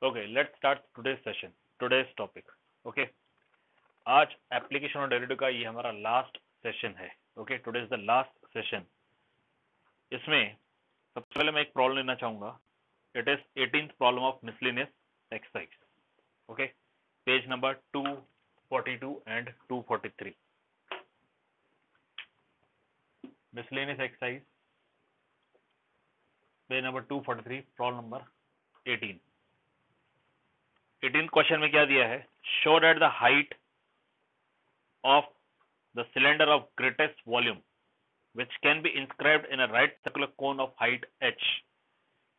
Okay, let's start today's session, today's topic. Okay, आज application और derivative का ये हमारा लास्ट सेशन है. Okay, today is the last session. इसमें सबसे पहले मैं एक प्रॉब्लम लेना चाहूंगा. It is 18th problem of miscellaneous exercise. Okay, page number 242 and 243. Miscellaneous exercise, page number 243, problem number 18. 18th question में क्या दिया है? Show that the height of the cylinder of greatest volume which can be inscribed in a right circular cone of height h.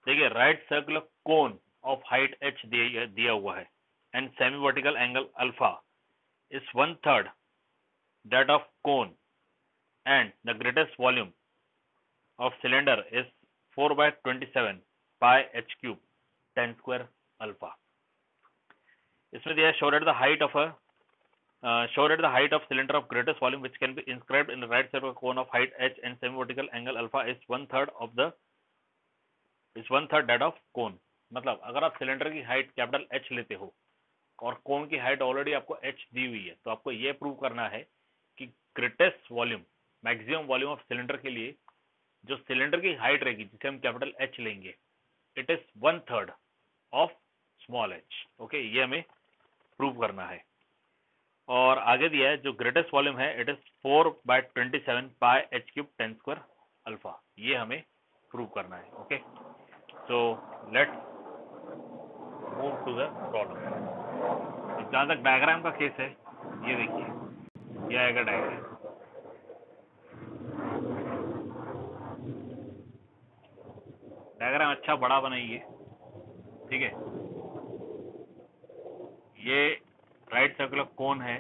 देखिए, right circular cone of height h दिया हुआ है and semi vertical angle alpha is 1/3 that of cone and the greatest volume of cylinder is 4/27 pi h cube tan square alpha. इसमें दिया है show that the height of a show that the height of cylinder of greatest volume which can be inscribed in the right circular cone of height h and semi-vertical angle alpha is 1/3 that of cone. मतलब अगर आप cylinder की height capital h लेते हो और कोन की height already आपको h दी हुई है, तो आपको यह प्रूव करना है कि greatest volume, maximum volume of cylinder के लिए जो सिलेंडर की हाइट रहेगी जिसे हम कैपिटल h लेंगे, it is 1/3 of small h. Okay, ये हमें प्रूव करना है. और आगे दिया है जो ग्रेटेस्ट वॉल्यूम है, it is 4/27 pi h cube tan square alpha. ये हमें प्रूव करना है. Okay, so let's move to the problem. जहां तक डायग्राम का केस है, ये देखिए, ये आएगा डायग्राम. डायग्राम अच्छा बड़ा बनाइए. ठीक है, ये राइट सर्कुलर कोन है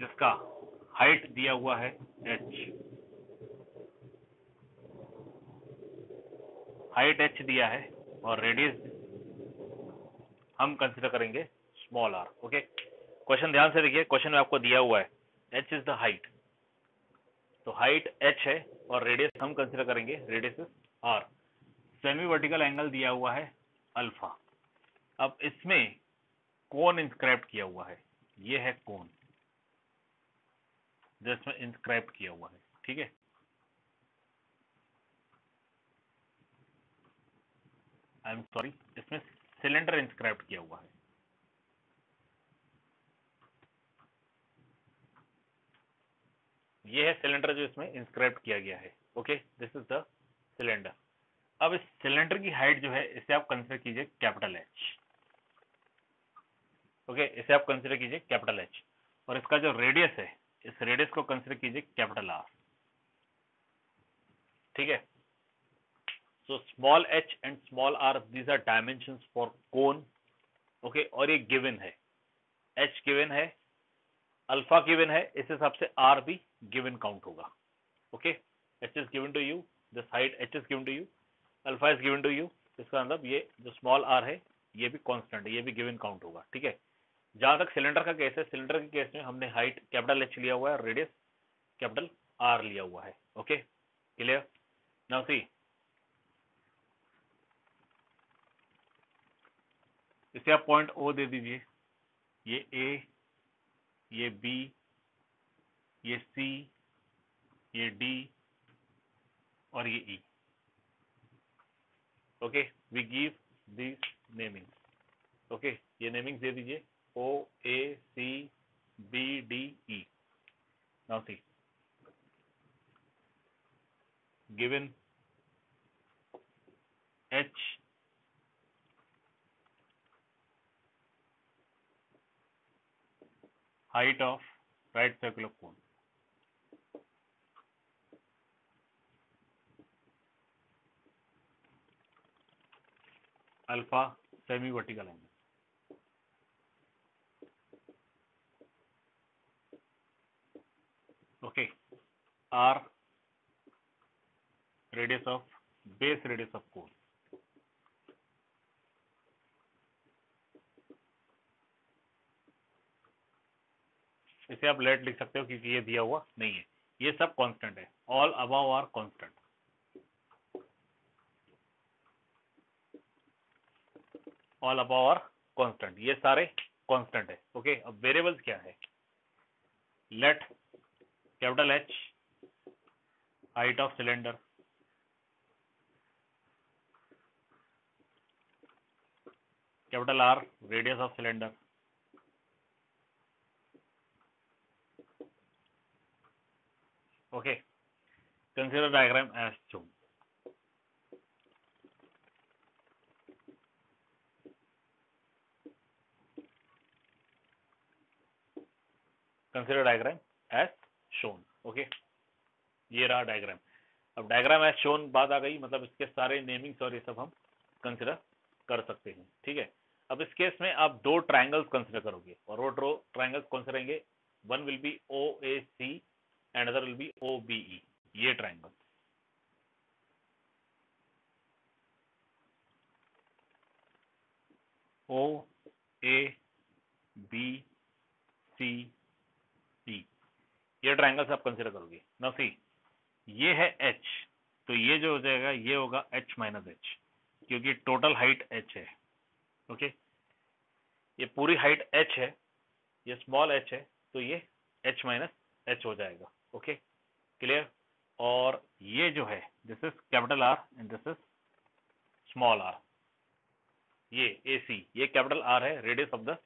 जिसका हाइट दिया हुआ है h. हाइट h दिया है और रेडियस हम कंसीडर करेंगे स्मॉल r. ओके, क्वेश्चन ध्यान से देखिए. क्वेश्चन में आपको दिया हुआ है h इज द हाइट, तो हाइट h है और रेडियस हम कंसीडर करेंगे, radius is r. Semi vertical angle दिया हुआ है अल्फा. अब इसमें कोन इंस्क्राइब किया हुआ है, ये है कोन जिसमें इंस्क्राइब किया हुआ है. ठीक है, आई एम सॉरी, इसमें सिलेंडर इंस्क्राइब किया हुआ है. ये है सिलेंडर जो इसमें इंस्क्राइब किया गया है. Okay, this is the cylinder. अब इस सिलेंडर की हाइट जो है, इसे आप कंसीडर कीजिए कैपिटल H. ओके, इसे आप कंसीडर कीजिए कैपिटल H. और इसका जो रेडियस है, इस रेडियस को कंसीडर कीजिए कैपिटल R. ठीक है, so small h and small r, these are dimensions for cone. Okay, और ये गिवन है, h गिवन है, अल्फा गिवन है, इस हिसाब से r भी गिवन काउंट होगा. Okay, h is given to you, this height h is given to you, alpha is given to you. इसका मतलब ये जो स्मॉल r है, ये भी कांस्टेंट है, ये भी गिवन काउंट होगा. ठीक है, जहां तक सिलेंडर का केस है, सिलेंडर के केस में हमने हाइट कैपिटल H लिया हुआ है, रेडियस कैपिटल R लिया हुआ है. Okay, clear? नाउ सी, इसे आप पॉइंट O दे दीजिए. ये A, ये B, ये C, ये D और ये E. Okay, we give this naming. Okay, ये नेमिंग दे दीजिए, O, A, C, B, D, E. Now see, given H, height of right circular cone, alpha semi vertical angle, okay, R radius of base radius of cone. इसे आप late लिख सकते हो क्योंकि ये दिया हुआ नहीं है, ये सब कांस्टेंट है. All above are constant. All above are constant, ये सारे कांस्टेंट है। ओके, अब वेरिएबल्स क्या है? Let capital H height of cylinder, capital R radius of cylinder, okay, consider diagram as shown। Consider diagram as shown. Okay, ये रहा diagram. अब diagram as shown बात आ गई, मतलब इसके सारे नेमिंग्स और ये सब हम कंसीडर कर सकते हैं। ठीक है, अब इस केस में आप दो ट्राइंगल्स कंसीडर करोगे, और वो दो ट्राइंगल्स कौन से रहेंगे? One will be O A C and other will be O B E. ये triangle O A B C D, ये ट्राइंगल्स आप कंसीडर करोगे। नाउ सी, ये है एच, तो ये जो हो जाएगा ये होगा एच माइनस एच, क्योंकि टोटल हाइट एच है। ओके, ये पूरी हाइट एच है, ये स्मॉल एच है, तो ये एच माइनस एच हो जाएगा। Okay, clear? और ये जो है this is capital R and this is small R. ये ए सी, ये कैपिटल आर है, रेडियस ऑफ द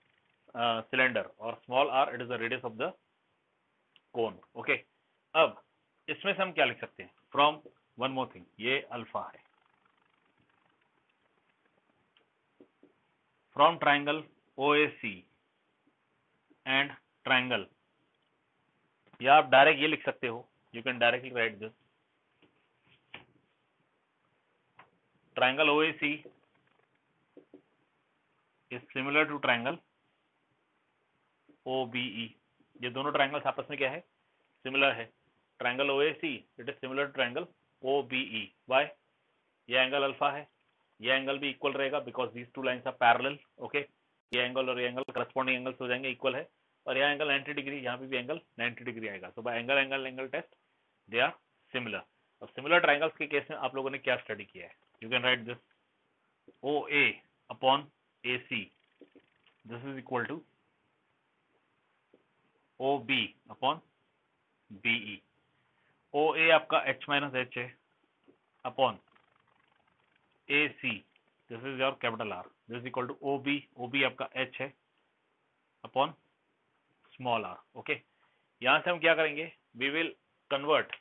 सिलेंडर, और small R it is the radius of the cone. Okay, अब इसमें से हम क्या लिख सकते हैं? फ्रॉम वन मोर थिंग, ये अल्फा है, from triangle O A C and triangle, या आप डायरेक्ट ये लिख सकते हो, you can directly write this, triangle O A C is similar to triangle O B E. ये दोनों ट्राइंगल्स आपस में क्या है? सिमिलर है। Triangle O A C it is similar to triangle O B E. Why? ये angle alpha है, ये एंगल भी इक्वल रहेगा because these two lines are parallel. Okay, ये एंगल और ये एंगल करस्पॉन्डिंग एंगल्स हो जाएंगे, इक्वल है, और यहाँ एंगल 90 डिग्री, यहाँ पे भी एंगल 90 डिग्री आएगा। तो by angle angle angle test they are similar. अब सिमिलर ट्राइंगल्स के केस में आप लोगों ने क्या स्टडी किया है? You can write this O A upon A C, this is equal to O B upon B E. O A आपका एच माइनस एच है upon A C, this is your capital R, this is equal to O B आपका H है upon small are. Okay, यहां से हम क्या करेंगे? We will convert,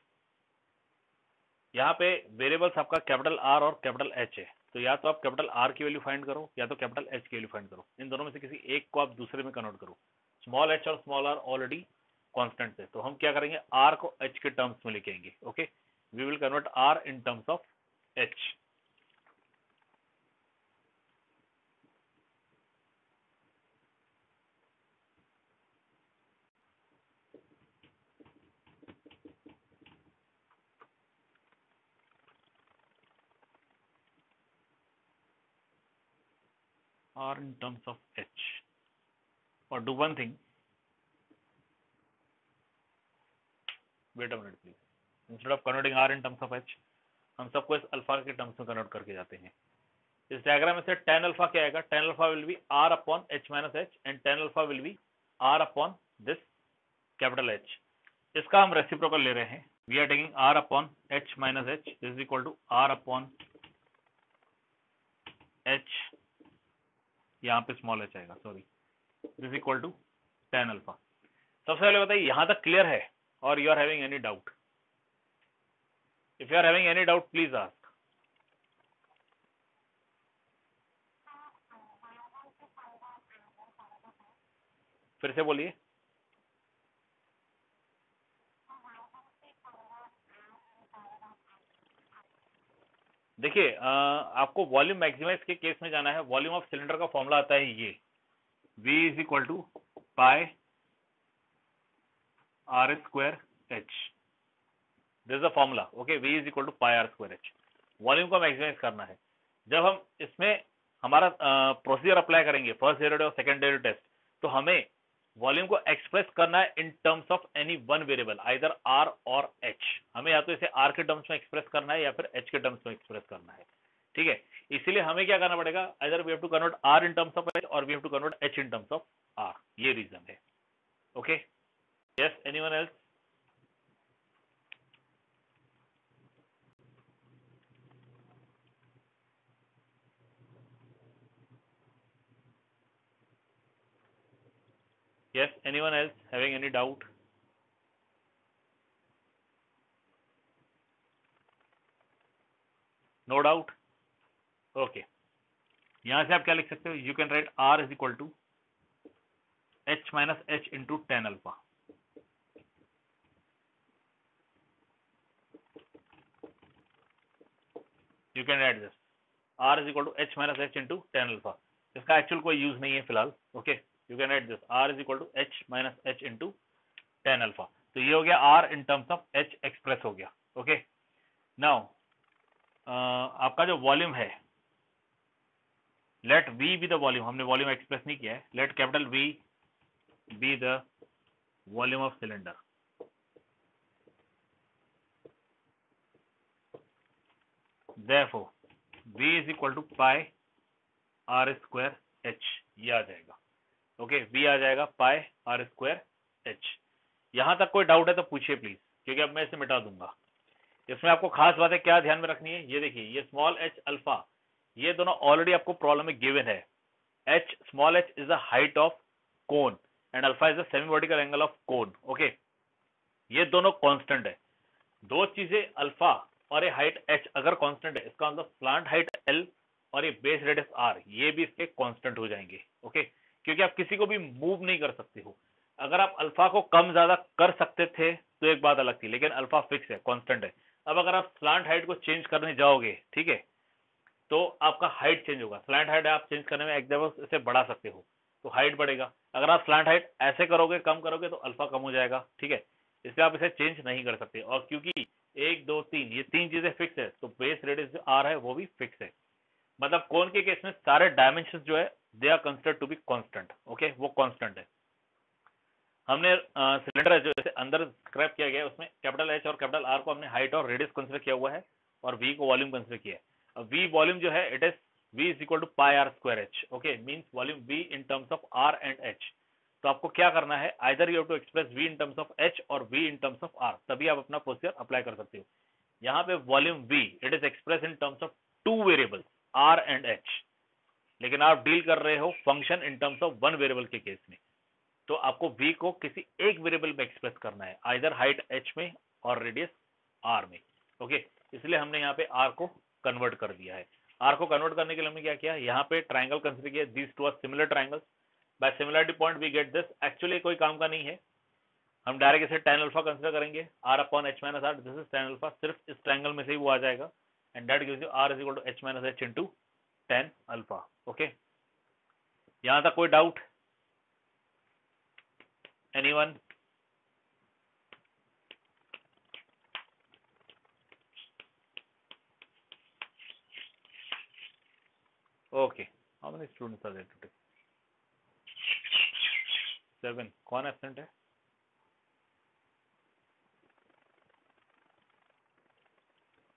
यहाँ पे वेरिएबल्स आपका कैपिटल आर और कैपिटल एच है, तो या तो आप कैपिटल आर की वैल्यू फाइंड करो या तो कैपिटल एच की वैल्यू फाइंड करो। इन दोनों में से किसी एक को आप दूसरे में कन्वर्ट करो। स्मॉल एच और स्मॉल आर ऑलरेडी कॉन्स्टेंट है, तो हम क्या करेंगे? आर को एच के टर्म्स में लेके आएंगे। Okay, we will convert R in terms of H. R in terms of H, or do one thing, wait a minute please, instead of converting R in terms of H, हम सबको इस alpha के terms में convert करके जाते हैं। इस diagram में से tan अल्फा क्या आएगा? tan alpha will be R upon H minus H and tan alpha will be R upon this capital H। इसका हम रेसिप्रोकल ले रहे हैं, we are taking R upon H minus H, this is equal to R upon H, यहाँ पे small h आएगा, sorry, this equal to tan alpha. सबसे पहले बताइए यहां तक क्लियर है और you are having any doubt? If you are having any doubt please ask. फिर से बोलिए। देखिए आपको वॉल्यूम मैक्सिमाइज के केस में जाना है। वॉल्यूम ऑफ सिलेंडर का फॉर्मूला आता है ये, V is equal to pi are square H, this is the formula. Okay, V is equal to pi are square H. Volume को मैक्सिमाइज करना है। जब हम इसमें हमारा प्रोसीजर अप्लाई करेंगे, फर्स्ट डेरिवेटिव और सेकंड डेरिवेटिव टेस्ट, तो हमें वॉल्यूम को एक्सप्रेस करना है in terms of any one variable, either R और एच। हमें या तो इसे आर के टर्म्स में एक्सप्रेस करना है या फिर एच के टर्म्स में एक्सप्रेस करना है। ठीक है, इसीलिए हमें क्या करना पड़ेगा, either we have to convert R in terms of H or we have to convert H in terms of R, ये रीजन है। Okay, yes, anyone else? Yes, anyone else having any doubt? No doubt? Okay. यहां से आप क्या लिख सकते हो, you can write R is equal to H minus H into tan alpha. You can write this R is equal to H minus H into tan alpha. इसका actual कोई use नहीं है फिलहाल। Okay, you can write this R is equal to H minus H into tan alpha. तो ये हो गया R in terms of H express हो गया। ओके, नाउ आपका जो वॉल्यूम है, let V be the volume, हमने वॉल्यूम एक्सप्रेस नहीं किया है, let capital V be the volume of cylinder. Therefore, V is equal to pi R square H, ये आ जाएगा। ओके, V आ जाएगा pi R square H। यहां तक कोई डाउट है तो पूछिए प्लीज, क्योंकि अब मैं इसे मिटा दूंगा। इसमें आपको खास बातें क्या ध्यान में रखनी है, ये देखिए, ये स्मॉल h अल्फा, ये दोनों ऑलरेडी आपको प्रॉब्लम में गिवन है। h small h is the height of cone and alpha is the semi vertical angle of cone. Okay, ये दोनों कांस्टेंट है। दो चीजें अल्फा और ये हाइट h अगर कांस्टेंट है, इसका मतलब स्लांट हाइट l और ये बेस रेडियस r, ये भी इसके कांस्टेंट हो जाएंगे। ओके, क्योंकि आप किसी को भी मूव नहीं कर सकते हो। अगर आप अल्फा को कम ज्यादा कर सकते थे तो एक बात अलग थी, लेकिन अल्फा फिक्स है, कांस्टेंट है। अब अगर आप स्लांट हाइट को चेंज करने जाओगे, ठीक है, तो आपका हाइट चेंज होगा। स्लांट हाइट आप चेंज करने में एकदम इसे बढ़ा सकते हो तो हाइट बढ़ेगा। अगर आप स्लांट हाइट ऐसे करोगे, कम करोगे, तो अल्फा कम हो जाएगा। ठीक है, इसलिए आप इसे चेंज नहीं कर सकते। और क्योंकि एक दो तीन, ये तीन चीजें फिक्स है, तो बेस रेडियस जो आर है वो भी फिक्स है। मतलब कोन के केस में सारे डायमेंशन जो है they are considered to be constant. Okay, वो कांस्टेंट है। हमने सिलेंडर जो इसे अंदर स्क्रैप किया गया है, उसमें कैपिटल एच और कैपिटल आर को हमने हाइट और रेडियस कंसिडर किया हुआ है, और वी को वॉल्यूम कंसिडर किया है। अब वी वॉल्यूम जो है, it is V is equal to pi are square H. Okay, means volume V in terms of R and H. तो आपको क्या करना है, either you have to express V in terms of H or V in terms of R, तभी आप अपना procedure apply कर सकते हो। यहाँ पे volume V it is express in terms of two variables R and H, लेकिन आप डील कर रहे हो function in terms of one variable के केस में। तो आपको v को किसी एक वेरिएबल में एक्सप्रेस करना है, आइदर हाइट h में और रेडियस r में। ओके, इसलिए हमने यहाँ पे r को कन्वर्ट कर दिया है। r को कन्वर्ट करने के लिए हमने क्या किया, यहाँ पे ट्राइंगल कंसिडर किया, these two are similar triangles, by similarity point we get this. Actually कोई काम का नहीं है, हम डायरेक्ट इसे tan अल्फा कंसिडर करेंगे, r upon h minus r, this is tan alpha, सिर्फ इस ट्राइंगल में से ही वो आ जाएगा, and that gives you r is equal to h minus h into tan alpha. Okay, यहाँ तक कोई doubt? Anyone? Okay, how many students are there today? 7। कौन एब्सेंट है?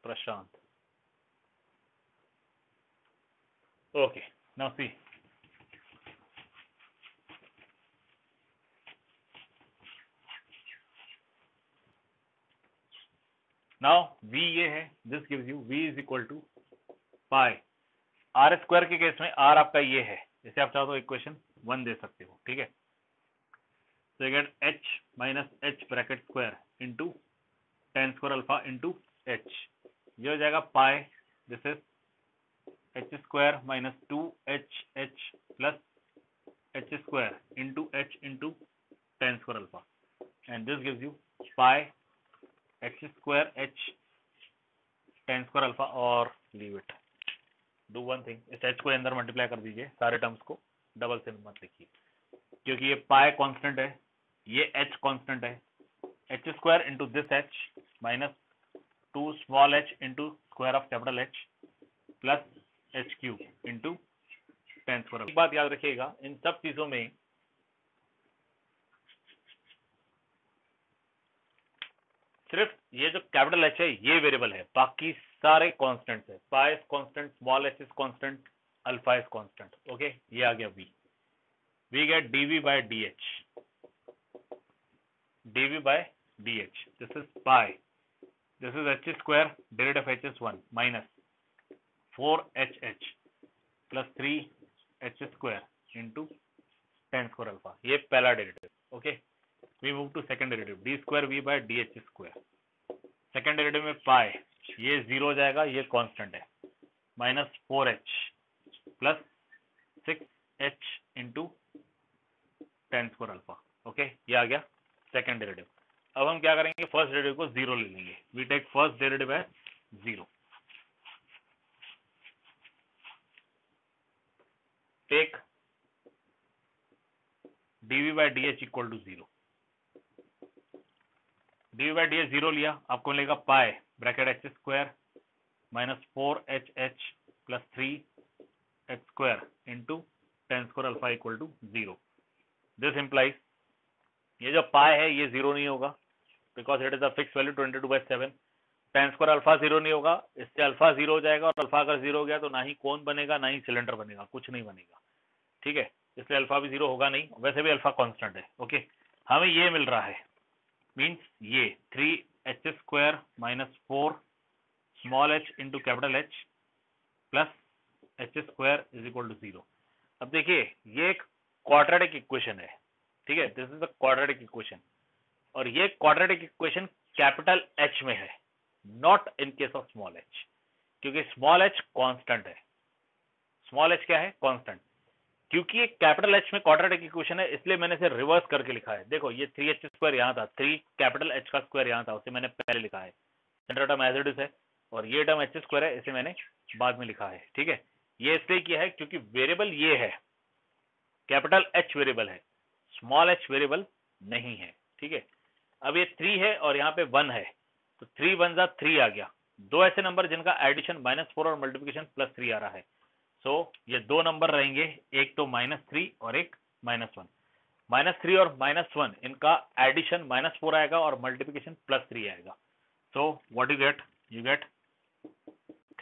Prashant. Okay, now see, now v ये है, this gives you v is equal to pi are square के case में r आपका ये है, इसे आप चाहो तो इक्वेशन 1 दे सकते हो। ठीक है, तो get h minus h bracket square into tan square alpha into h, ये हो जाएगा pi, this is h square minus 2h plus h square into h into tan square alpha, and this gives you pi x square h tan square alpha, और leave it. Do one thing, इस h को अंदर multiply कर दीजिए, सारे terms को, double से मत लिखिए, क्योंकि ये पाई कांस्टेंट है, ये h कांस्टेंट है। h square into this h minus 2 small h into square of capital H plus h cube into tan square. एक बात याद रखिएगा, इन सब चीजों में सिर्फ ये जो कैपिटल एच है ये वेरिएबल है, बाकी सारे कांस्टेंट्स है। Pi is constant, small H is constant, alpha is constant. Okay, ये आ गया V. We get dV by D H, dv by dh. This is pi. This is h square, derivative of h is 1 minus 4hh plus 3h square into tan square alpha. ये पहला derivative. Okay, we move to second derivative, d square v by dh square. Second derivative में pi, ये 0 हो जाएगा, ये constant है, minus 4h plus 6h into tan square alpha. Okay, ये आ गया सेकेंड डेरिवेटिव। अब हम क्या करेंगे, फर्स्ट डेरिवेटिव को 0 ले लेंगे। We take first derivative as 0, take dv by dh equal to 0। dv by dh 0 लिया, आपको मिलेगा pi bracket H square minus 4hh plus 3h square into tan square alpha equal to 0। This implies ये जो pi है ये 0 नहीं होगा, because it is a fix value 22/7। tan square alpha 0 नहीं होगा, इससे अल्फा 0 हो जाएगा, और अल्फा अगर 0 हो गया तो ना ही कोन बनेगा ना ही सिलेंडर बनेगा, कुछ नहीं बनेगा। ठीक है, इसलिए अल्फा भी 0 होगा नहीं, वैसे भी अल्फा कांस्टेंट है। ओके, हमें ये मिल रहा है, मीन्स ये 3h square minus 4 small h into capital H plus h square is equal to 0। अब देखिए ये एक क्वाड्रेटिक इक्वेशन है, ठीक है, this is a quadratic equation, और ये क्वाड्रेटिक इक्वेशन कैपिटल H में है, not in case of small h, क्योंकि स्मॉल h कांस्टेंट है। स्मॉल h क्या है, कांस्टेंट। क्योंकि ये कैपिटल H में क्वाड्रेटिक इक्वेशन है, इसलिए मैंने इसे रिवर्स करके लिखा है। देखो ये 3h स्क्वायर यहाँ था, 3 कैपिटल H का स्क्वायर यहाँ था, उसे मैंने पहले लिखा है, centre term as it is है, और ये टर्म h स्क्वायर है, इसे मैंने बाद में लिखा है। ठीक है, ये इसलिए किया है क्योंकि वेरिएबल ये है, कैपिटल H वेरिएबल है, स्मॉल h वेरिएबल नहीं है। ठीक है, अब ये 3 है और यहाँ पे 1 है, तो 3 1 जा 3 आ गया। दो ऐसे नंबर जिनका एडिशन -4 और मल्टीप्लिकेशन +3 आ रहा है, सो ये दो नंबर रहेंगे, एक तो -3 और एक -1। -3 और -1 इनका एडिशन -4 आएगा और मल्टीप्लिकेशन +3 आएगा। So what you get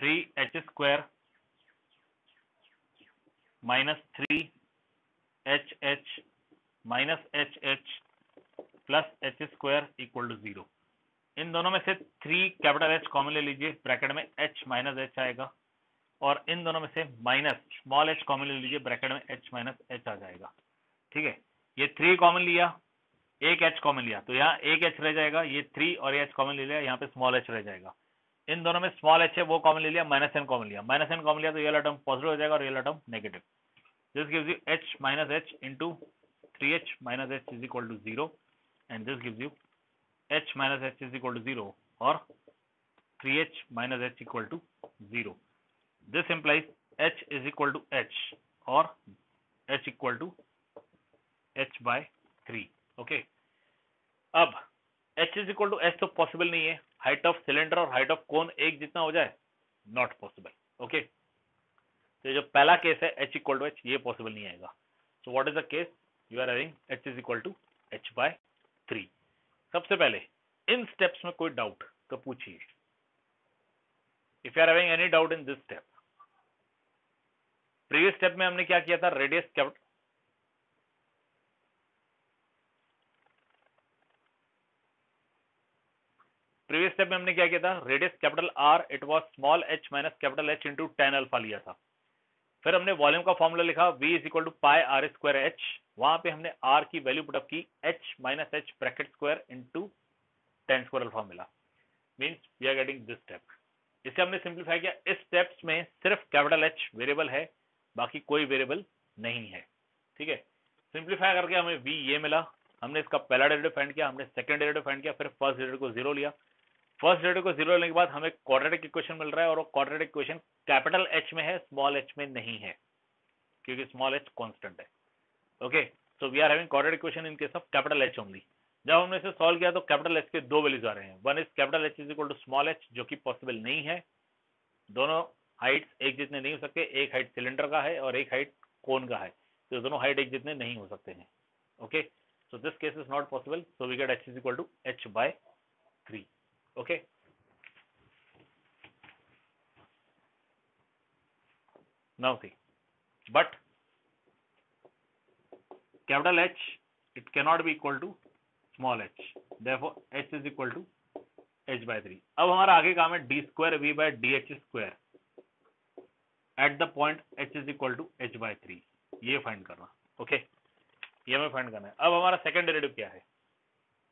3h square minus 3hh minus hh plus h square equal to 0। इन दोनों में से 3 कैपिटल H कॉमन ले लीजिए, ब्रैकेट में h माइनस h आएगा, और इन दोनों में से माइनस स्मॉल h कॉमन ले लीजिए, ब्रैकेट में h माइनस h आ जाएगा। ठीक है, ये 3 कॉमन लिया, एक h कॉमन लिया, तो यहाँ एक h रह जाएगा, ये 3 और ये h कॉमन ले लिया, यहाँ पे स्मॉल h रह जाएगा। इन दोनों में स्मॉल h है वो कॉमन ले लिया, -n कॉमन लिया, -n कॉमन लिया तो ये वाला टर्म पॉजिटिव हो जाएगा और ये वाला term negative. This gives you h minus h into 3h minus h is equal to 0, and this gives you h minus h is equal to 0 or 3h minus h equal to 0. This implies h is equal to h or h equal to h by 3. Okay. अब h is equal to h तो possible नहीं है, height of cylinder और height of cone एक जितना हो जाए, not possible. Okay, तो ये जो पहला केस है h इक्वल टू h, ये पॉसिबल नहीं आएगा। So what is the case, you are having h is equal to h by 3। सबसे पहले इन स्टेप्स में कोई डाउट तो पूछिए, if you are having any doubt in this step. Previous step में हमने क्या किया था, रेडियस कैपिटल, प्रीवियस स्टेप में हमने क्या किया था, radius capital R, it was small h minus capital H into tan alpha लिया था। फिर हमने वॉल्यूम का फॉर्मूला लिखा, V is equal to pi R square H, वहां पे हमने R की वैल्यू पुटअप की, H minus H bracket square into tan square alpha मिला, means we are getting this step. इसे हमने सिंप्लीफाई किया, इस स्टेप्स में सिर्फ कैपिटल H वेरिएबल है, बाकी कोई वेरिएबल नहीं है। ठीक है, सिंप्लीफाई करके हमें V ये मिला, हमने इसका पहला डेरिवेटिव फाइंड किया, हमने सेकंड डेरिवेटिव फाइंड किया, फिर फर्स्ट डेरिवेटिव को 0 लिया। फर्स्ट डेरिवेटिव को 0 लेने के बाद हमें क्वाड्रेटिक इक्वेशन मिल रहा है, और वो क्वाड्रेटिक इक्वेशन कैपिटल H में है, स्मॉल h में नहीं है, क्योंकि स्मॉल h कांस्टेंट है। Okay, so we are having quadratic equation in case of capital H only. जब हमने इसे सॉल्व किया तो कैपिटल H के दो वैल्यूज आ रहे हैं, one is capital H is equal to small h, जो कि पॉसिबल नहीं है, दोनों हाइट्स एक जितने नहीं हो सकते, एक हाइट सिलेंडर का है और एक हाइट कोन का है, तो दोनों हाइट एक जितने नहीं हो सकते हैं। Okay, so this case is not possible, so we get h is equal to h by 3। Okay. Now see, but capital H, it cannot be equal to small h. Therefore, h is equal to h by 3. अब हमारा आगे काम है d square v by dh square at the point h is equal to h by 3. ये find करना. Okay, ये हमें find करना है. अब हमारा सेकंड डेरिवेटिव क्या है?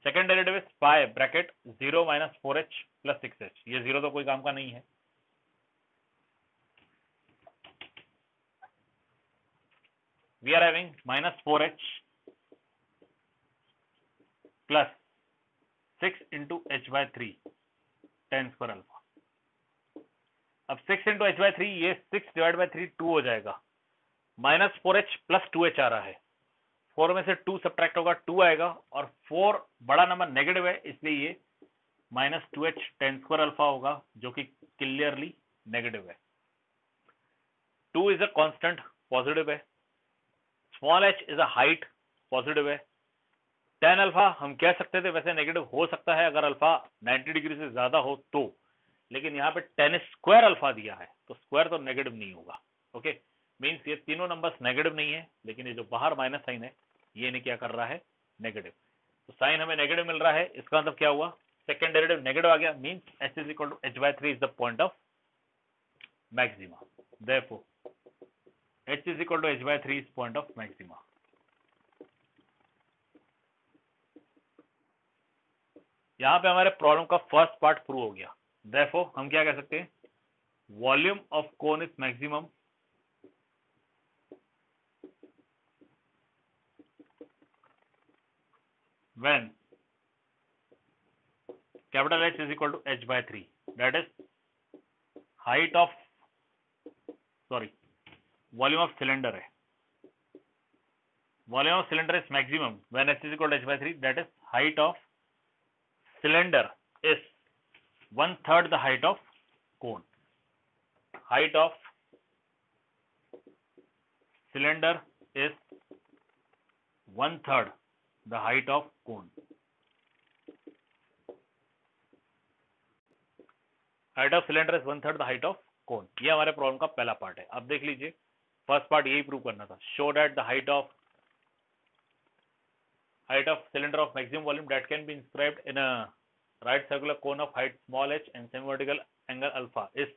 Second derivative is pi bracket 0 minus 4h plus 6h. ये जीरो तो कोई काम का नहीं है. We are having minus 4h plus 6 into h by 3 tan square alpha. अब 6 into h by 3, ये 6 डिवाइड बाई 3 2 हो जाएगा. माइनस 4h प्लस 2h आ रहा है. 4 में से 2 सब्ट्रैक्ट होगा, 2 आएगा, और 4 बड़ा नंबर नेगेटिव है, इसलिए ये minus 2h tan square alpha होगा, जो कि क्लियरली नेगेटिव है. 2 इज अ कांस्टेंट, पॉजिटिव है. Small h is a height, positive है. tan अल्फा हम कह सकते थे, वैसे नेगेटिव हो सकता है अगर अल्फा 90 डिग्री से ज्यादा हो तो, लेकिन यहाँ पे tan स्क्वायर अल्फा दिया है तो स्क्वायर तो नेगेटिव नहीं होगा. ओके, मींस ये तीनों नंबर्स नेगेटिव नहीं है, लेकिन ये जो बाहर माइनस साइन है ये इन्हें क्या कर रहा है? नेगेटिव. तो साइन हमें नेगेटिव मिल रहा है. इसका मतलब क्या हुआ? सेकंड डेरिवेटिव नेगेटिव आ गया. Means h is equal to h by 3 is the point of maxima. Therefore h is equal to h by 3 is point of maxima. यहाँ पे हमारे प्रॉब्लम का फर्स्ट पार्ट प्रूव हो गया. देयरफॉर हम क्या कह सकते हैं? Volume of cone is maximum when capital H is equal to h by 3. That is height of, sorry, volume of cylinder है. Volume of cylinder is maximum when h is equal to h by 3. That is height of cylinder is 1/3 the height of cone. Height of cylinder is 1/3 the height of cone. Height of cylinder is 1/3 the height of cone. ये हमारे problem का पहला part है. अब देख लीजिए, first part यही prove करना था. Show that the height of cylinder of maximum volume that can be inscribed in a right circular cone of height small h and semi-vertical angle alpha is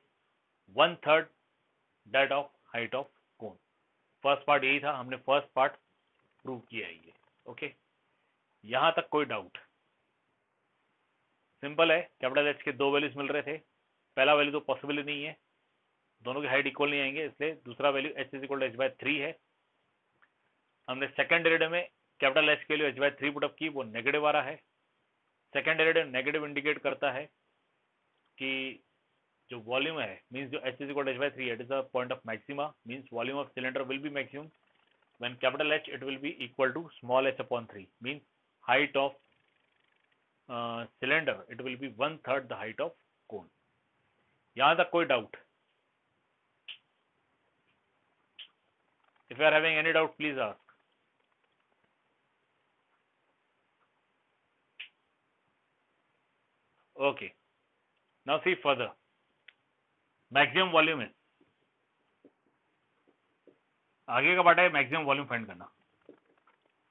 1/3 that of height of cone. First part यही था, हमने first part prove किया है ये. Okay, यहां तक कोई doubt? Simple है. कैपिटल एच के दो वैल्यूज मिल रहे थे. पहला वैल्यू तो पॉसिबल ही नहीं है, दोनों की हाइट इक्वल नहीं आएंगे, इसलिए दूसरा value h is equal to h by 3 है. हमने सेकंड डेरिवेटिव में कैपिटल एच के लिए h by 3 पुटअप की, वो नेगेटिव आ रहा है. सेकंड डेरिवेटिव नेगेटिव इंडिकेट करता है कि जो वॉल्यूम है, मींस जो h is equal to h by 3, it is the point of maxima. Means volume of cylinder will be maximum when capital H it will be equal to small h upon 3. Means height of cylinder it will be 1/3 the height of cone. यहाँ तक कोई doubt? If you are having any doubt, please ask. Okay. Now see further. Maximum volume is, आगे का part है maximum volume find करना.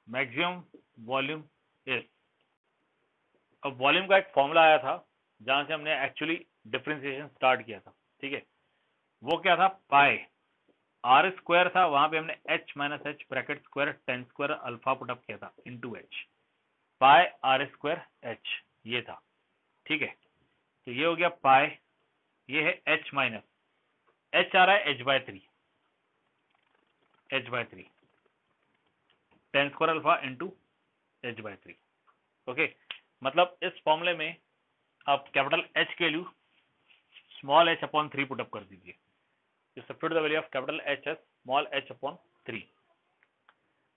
Maximum volume is, अब volume का एक फॉर्मूला आया था जहां से हमने एक्चुअली डिफरेंशिएशन स्टार्ट किया था. ठीक है, वो क्या था? पाई आर स्क्वायर था, वहां पे हमने h minus H bracket square tan square alpha put up किया था into h. Pi are square h ये था. ठीक है, तो ये हो गया पाई, ये है h माइनस h आ रहा है h by 3, h by 3 tan square alpha into h by 3. Okay, मतलब इस फॉर्मूले में आप कैपिटल H के value small h upon 3 put up कर दीजिए. Substitute the value of capital H S small h upon 3.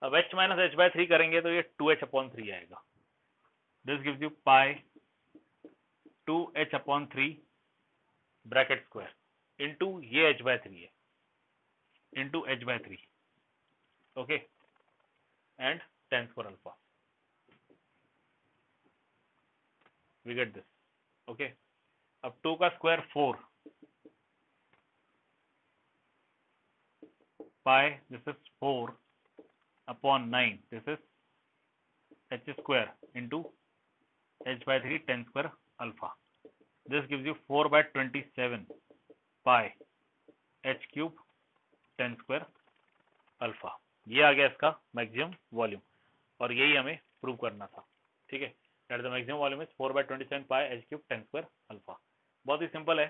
अब h माइनस h by 3 करेंगे तो ये 2h अपॉन 3 आएगा. This gives you pi 2h upon 3 bracket square into ये h by 3 है into h by 3. Okay, and tan square alpha. We get this. Okay, अब 2 का square 4 pi, this is 4 upon 9, this is h square into h by 3 10 square alpha. This gives you 4 by 27 pi h cube 10 square alpha. ये आ गया इसका maximum volume, और यही हमें prove करना था, ठीक है। That the maximum volume is 4 by 27 pi h cube 10 square alpha. बहुत ही सिंपल है।